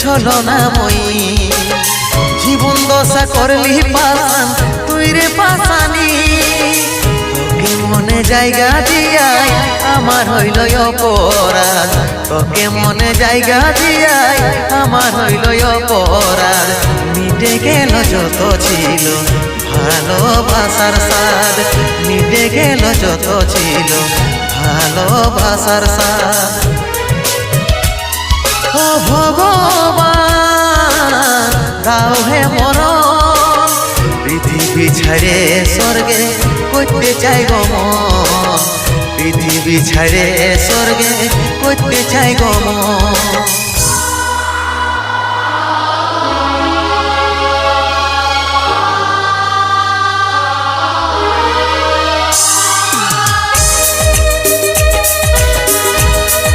ছলনাময়ী জীবন দশা করলি পাশান তুই রে পাশানি তোকে মনে জায়গা দিয়াই আমার হইল অপরাধ তোকে মনে জায়গা দিয়াই আমার হইল অপরাধ মিটে গেল যত ছিল ভালোবাসার স্বাদ মিটে গেল যত ছিল ভালোবাসার স্বাদ ও ভগবান দাও হে মরণ পৃথিবী ছাড়ে স্বর্গে করতে চাই গো মন পৃথিবী ছাড়ে স্বর্গে করতে চাই গো মন